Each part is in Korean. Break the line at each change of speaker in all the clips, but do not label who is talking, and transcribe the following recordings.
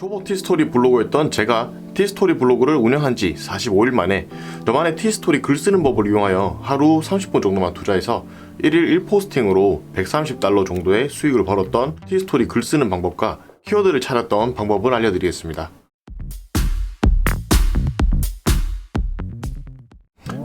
초보 티스토리 블로거였던 제가 티스토리 블로그를 운영한 지 45일 만에 저만의 티스토리 글 쓰는 법을 이용하여 하루 30분 정도만 투자해서 1일 1포스팅으로 $130 정도의 수익을 벌었던 티스토리 글 쓰는 방법과 키워드를 찾았던 방법을 알려드리겠습니다.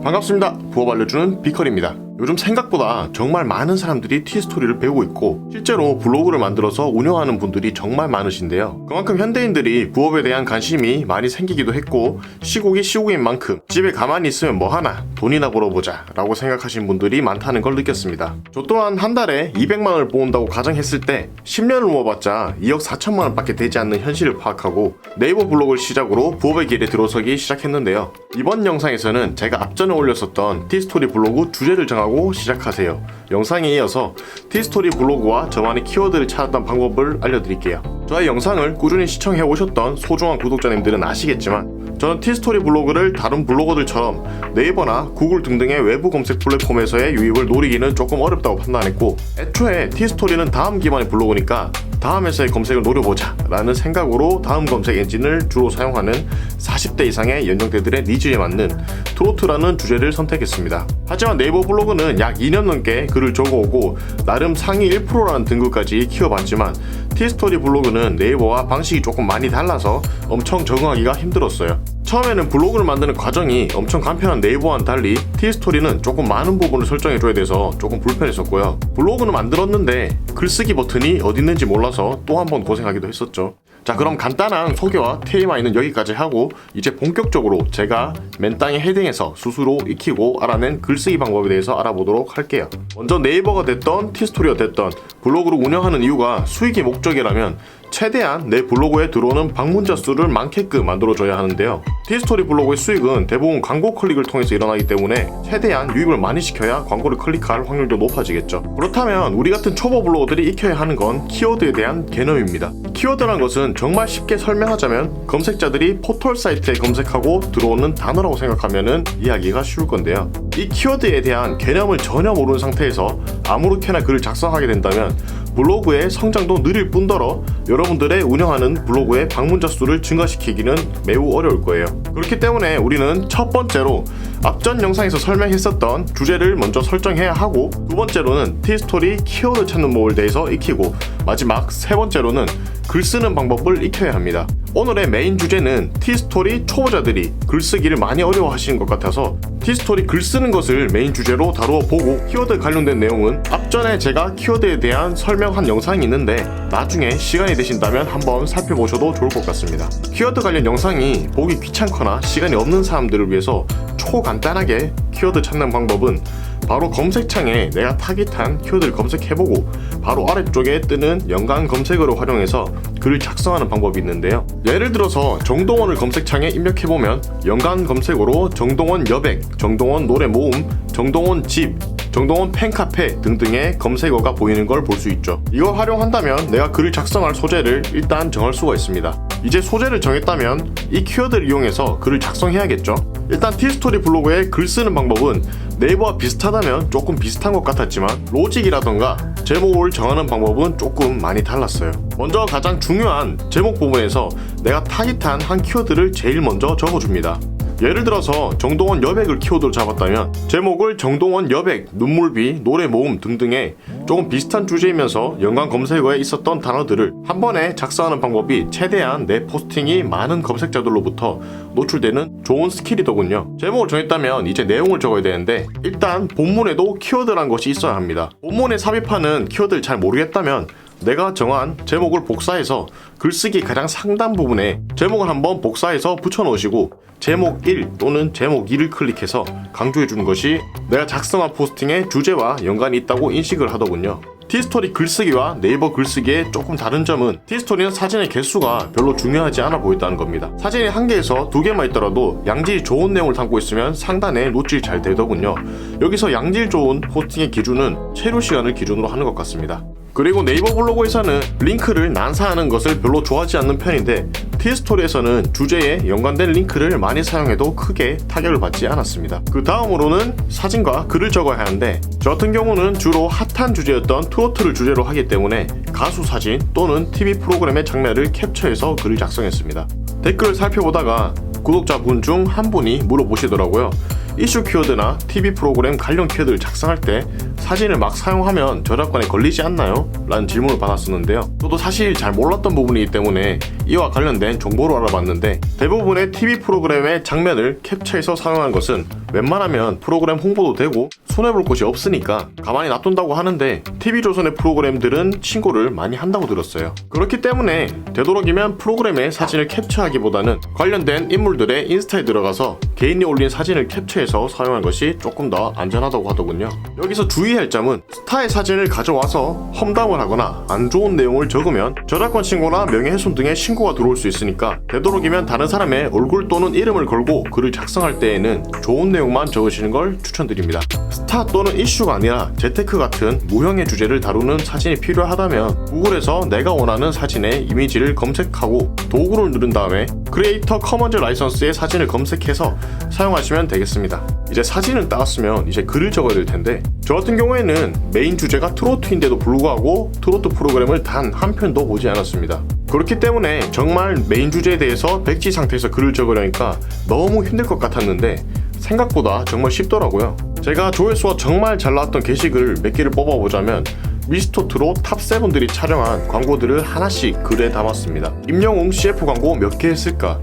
반갑습니다. 부업 알려주는 비컬입니다. 요즘 생각보다 정말 많은 사람들이 티스토리를 배우고 있고 실제로 블로그를 만들어서 운영하는 분들이 정말 많으신데요. 그만큼 현대인들이 부업에 대한 관심이 많이 생기기도 했고 시국이 시국인 만큼 집에 가만히 있으면 뭐하나 돈이나 벌어보자 라고 생각하신 분들이 많다는 걸 느꼈습니다. 저 또한 한 달에 200만원을 모은다고 가정했을 때 10년을 모아봤자 2억 4천만원 밖에 되지 않는 현실을 파악하고 네이버 블로그를 시작으로 부업의 길에 들어서기 시작했는데요. 이번 영상에서는 제가 앞전에 올렸었던 티스토리 블로그 주제를 정하고 시작하세요. 영상에 이어서 티스토리 블로그와 저만의 키워드를 찾았던 방법을 알려드릴게요. 저의 영상을 꾸준히 시청해 오셨던 소중한 구독자님들은 아시겠지만 저는 티스토리 블로그를 다른 블로거들처럼 네이버나 구글 등등의 외부 검색 플랫폼에서의 유입을 노리기는 조금 어렵다고 판단했고 애초에 티스토리는 다음 기반의 블로그니까 다음에서의 검색을 노려보자 라는 생각으로 다음 검색 엔진을 주로 사용하는 40대 이상의 연령대들의 니즈에 맞는 트로트라는 주제를 선택했습니다. 하지만 네이버 블로그는 약 2년 넘게 글을 적어오고 나름 상위 1%라는 등급까지 키워봤지만 티스토리 블로그는 네이버와 방식이 조금 많이 달라서 엄청 적응하기가 힘들었어요. 처음에는 블로그를 만드는 과정이 엄청 간편한 네이버와는 달리 티스토리는 조금 많은 부분을 설정해줘야 돼서 조금 불편했었고요. 블로그는 만들었는데 글쓰기 버튼이 어디 있는지 몰라서 또 한 번 고생하기도 했었죠. 자, 그럼 간단한 소개와 TMI는 여기까지 하고 이제 본격적으로 제가 맨땅에 헤딩해서 스스로 익히고 알아낸 글쓰기 방법에 대해서 알아보도록 할게요. 먼저 네이버가 됐던 티스토리가 됐던 블로그를 운영하는 이유가 수익이 목적이라면 최대한 내 블로그에 들어오는 방문자 수를 많게끔 만들어줘야 하는데요. 티스토리 블로그의 수익은 대부분 광고 클릭을 통해서 일어나기 때문에 최대한 유입을 많이 시켜야 광고를 클릭할 확률도 높아지겠죠. 그렇다면 우리 같은 초보 블로거들이 익혀야 하는 건 키워드에 대한 개념입니다. 키워드란 것은 정말 쉽게 설명하자면 검색자들이 포털 사이트에 검색하고 들어오는 단어라고 생각하면 이해하기가 쉬울 건데요. 이 키워드에 대한 개념을 전혀 모르는 상태에서 아무렇게나 글을 작성하게 된다면 블로그의 성장도 느릴 뿐더러 여러분들의 운영하는 블로그의 방문자 수를 증가시키기는 매우 어려울 거예요. 그렇기 때문에 우리는 첫 번째로 앞전 영상에서 설명했었던 주제를 먼저 설정해야 하고 두 번째로는 티스토리 키워드 찾는 법에 대해서 익히고 마지막 세 번째로는 글 쓰는 방법을 익혀야 합니다. 오늘의 메인 주제는 티스토리 초보자들이 글쓰기를 많이 어려워하시는 것 같아서 티스토리 글 쓰는 것을 메인 주제로 다루어 보고 키워드 관련된 내용은 앞전에 제가 키워드에 대한 설명한 영상이 있는데 나중에 시간이 되신다면 한번 살펴보셔도 좋을 것 같습니다. 키워드 관련 영상이 보기 귀찮거나 시간이 없는 사람들을 위해서 초간단하게 키워드 찾는 방법은 바로 검색창에 내가 타깃한 키워드를 검색해보고 바로 아래쪽에 뜨는 연관 검색어를 활용해서 글을 작성하는 방법이 있는데요. 예를 들어서 정동원을 검색창에 입력해보면 연관 검색어로 정동원 여백, 정동원 노래 모음, 정동원 집, 정동원 팬카페 등등의 검색어가 보이는 걸 볼 수 있죠. 이걸 활용한다면 내가 글을 작성할 소재를 일단 정할 수가 있습니다. 이제 소재를 정했다면 이 키워드를 이용해서 글을 작성해야겠죠. 일단 티스토리 블로그의 글 쓰는 방법은 네이버와 비슷하다면 조금 비슷한 것 같았지만 로직이라던가 제목을 정하는 방법은 조금 많이 달랐어요. 먼저 가장 중요한 제목 부분에서 내가 타깃한 한 키워드를 제일 먼저 적어줍니다. 예를 들어서 정동원 여백을 키워드로 잡았다면 제목을 정동원 여백, 눈물비, 노래 모음 등등의 조금 비슷한 주제이면서 연관 검색어에 있었던 단어들을 한 번에 작성하는 방법이 최대한 내 포스팅이 많은 검색자들로부터 노출되는 좋은 스킬이더군요. 제목을 정했다면 이제 내용을 적어야 되는데 일단 본문에도 키워드란 것이 있어야 합니다. 본문에 삽입하는 키워드를 잘 모르겠다면 내가 정한 제목을 복사해서 글쓰기 가장 상단 부분에 제목을 한번 복사해서 붙여놓으시고 제목 1 또는 제목 2를 클릭해서 강조해주는 것이 내가 작성한 포스팅의 주제와 연관이 있다고 인식을 하더군요. 티스토리 글쓰기와 네이버 글쓰기의 조금 다른 점은 티스토리는 사진의 개수가 별로 중요하지 않아 보인다는 겁니다. 사진이 한 개에서 두 개만 있더라도 양질이 좋은 내용을 담고 있으면 상단에 노출이 잘 되더군요. 여기서 양질 좋은 포스팅의 기준은 체류 시간을 기준으로 하는 것 같습니다. 그리고 네이버 블로그에서는 링크를 난사하는 것을 별로 좋아하지 않는 편인데 티스토리에서는 주제에 연관된 링크를 많이 사용해도 크게 타격을 받지 않았습니다. 그 다음으로는 사진과 글을 적어야 하는데 저 같은 경우는 주로 핫한 주제였던 트로트를 주제로 하기 때문에 가수 사진 또는 TV 프로그램의 장면을 캡처해서 글을 작성했습니다. 댓글을 살펴보다가 구독자분 중 한 분이 물어보시더라고요. 이슈 키워드나 TV 프로그램 관련 키워드를 작성할 때 사진을 막 사용하면 저작권에 걸리지 않나요? 라는 질문을 받았었는데요. 저도 사실 잘 몰랐던 부분이기 때문에 이와 관련된 정보를 알아봤는데 대부분의 TV 프로그램의 장면을 캡처해서 사용하는 것은 웬만하면 프로그램 홍보도 되고 손해볼 곳이 없으니까 가만히 놔둔다고 하는데 TV조선의 프로그램들은 신고를 많이 한다고 들었어요. 그렇기 때문에 되도록이면 프로그램의 사진을 캡처하기보다는 관련된 인물들의 인스타에 들어가서 개인이 올린 사진을 캡처해서 사용하는 것이 조금 더 안전하다고 하더군요. 여기서 주의할 점은 스타의 사진을 가져와서 험담을 하거나 안 좋은 내용을 적으면 저작권 신고나 명예훼손 등의 신고가 들어올 수 있으니까 되도록이면 다른 사람의 얼굴 또는 이름을 걸고 글을 작성할 때에는 좋은 내용만 적으시는 걸 추천드립니다. 스타 또는 이슈가 아니라 재테크 같은 무형의 주제를 다루는 사진이 필요하다면 구글에서 내가 원하는 사진의 이미지를 검색하고 도구를 누른 다음에 크리에이터 커먼즈 라이선스의 사진을 검색해서 사용하시면 되겠습니다. 이제 사진을 따왔으면 이제 글을 적어야 될 텐데 저 같은 경우에는 메인 주제가 트로트인데도 불구하고 트로트 프로그램을 단 한 편도 보지 않았습니다. 그렇기 때문에 정말 메인 주제에 대해서 백지 상태에서 글을 적으려니까 너무 힘들 것 같았는데 생각보다 정말 쉽더라고요. 제가 조회수가 정말 잘 나왔던 게시글 몇 개를 뽑아보자면 미스터트롯 탑7들이 촬영한 광고들을 하나씩 글에 담았습니다. 임영웅 CF 광고 몇 개 했을까?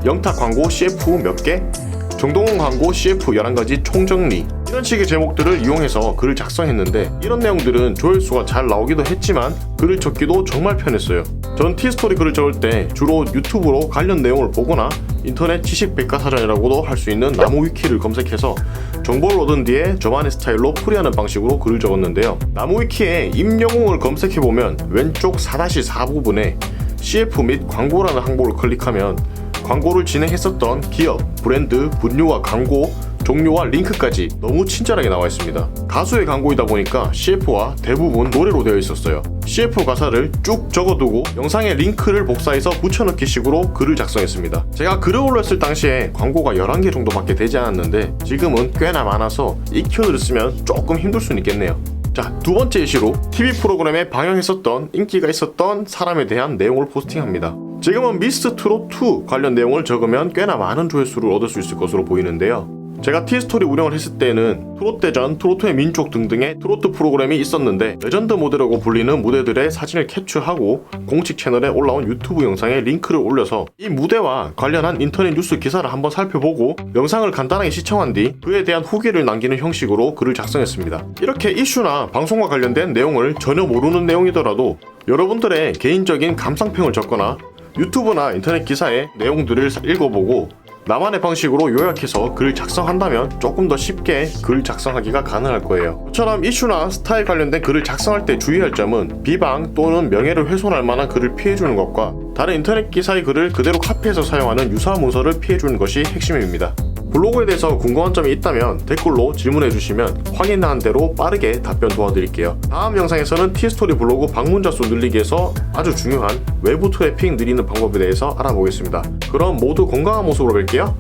영탁 광고 CF 몇 개? 정동원 광고 CF 11가지 총정리, 이런 식의 제목들을 이용해서 글을 작성했는데 이런 내용들은 조회수가 잘 나오기도 했지만 글을 적기도 정말 편했어요. 전 티스토리 글을 적을 때 주로 유튜브로 관련 내용을 보거나 인터넷 지식 백과사전이라고도 할 수 있는 나무 위키를 검색해서 정보를 얻은 뒤에 저만의 스타일로 풀이하는 방식으로 글을 적었는데요. 나무 위키에 임영웅을 검색해보면 왼쪽 4-4 부분에 CF 및 광고라는 항목을 클릭하면 광고를 진행했었던 기업, 브랜드, 분류와 광고, 종류와 링크까지 너무 친절하게 나와 있습니다. 가수의 광고이다 보니까 CF와 대부분 노래로 되어 있었어요. CF 가사를 쭉 적어두고 영상에 링크를 복사해서 붙여넣기 식으로 글을 작성했습니다. 제가 글을 올렸을 당시에 광고가 11개 정도밖에 되지 않았는데 지금은 꽤나 많아서 이 키워드를 쓰면 조금 힘들 수는 있겠네요. 자, 두 번째 이슈로 TV 프로그램에 방영했었던 인기가 있었던 사람에 대한 내용을 포스팅합니다. 지금은 미스터 트롯 2 관련 내용을 적으면 꽤나 많은 조회수를 얻을 수 있을 것으로 보이는데요. 제가 티스토리 운영을 했을 때는 트롯대전, 트로트의 민족 등등의 트로트 프로그램이 있었는데 레전드 무대라고 불리는 무대들의 사진을 캡처하고 공식 채널에 올라온 유튜브 영상에 링크를 올려서 이 무대와 관련한 인터넷 뉴스 기사를 한번 살펴보고 영상을 간단하게 시청한 뒤 그에 대한 후기를 남기는 형식으로 글을 작성했습니다. 이렇게 이슈나 방송과 관련된 내용을 전혀 모르는 내용이더라도 여러분들의 개인적인 감상평을 적거나 유튜브나 인터넷 기사의 내용들을 읽어보고 나만의 방식으로 요약해서 글을 작성한다면 조금 더 쉽게 글 작성하기가 가능할 거예요. 이처럼 이슈나 스타일 관련된 글을 작성할 때 주의할 점은 비방 또는 명예를 훼손할 만한 글을 피해주는 것과 다른 인터넷 기사의 글을 그대로 카피해서 사용하는 유사한 문서를 피해주는 것이 핵심입니다. 블로그에 대해서 궁금한 점이 있다면 댓글로 질문해주시면 확인한 대로 빠르게 답변 도와드릴게요. 다음 영상에서는 티스토리 블로그 방문자 수 늘리기에서 아주 중요한 외부 트래픽 늘리는 방법에 대해서 알아보겠습니다. 그럼 모두 건강한 모습으로 뵐게요.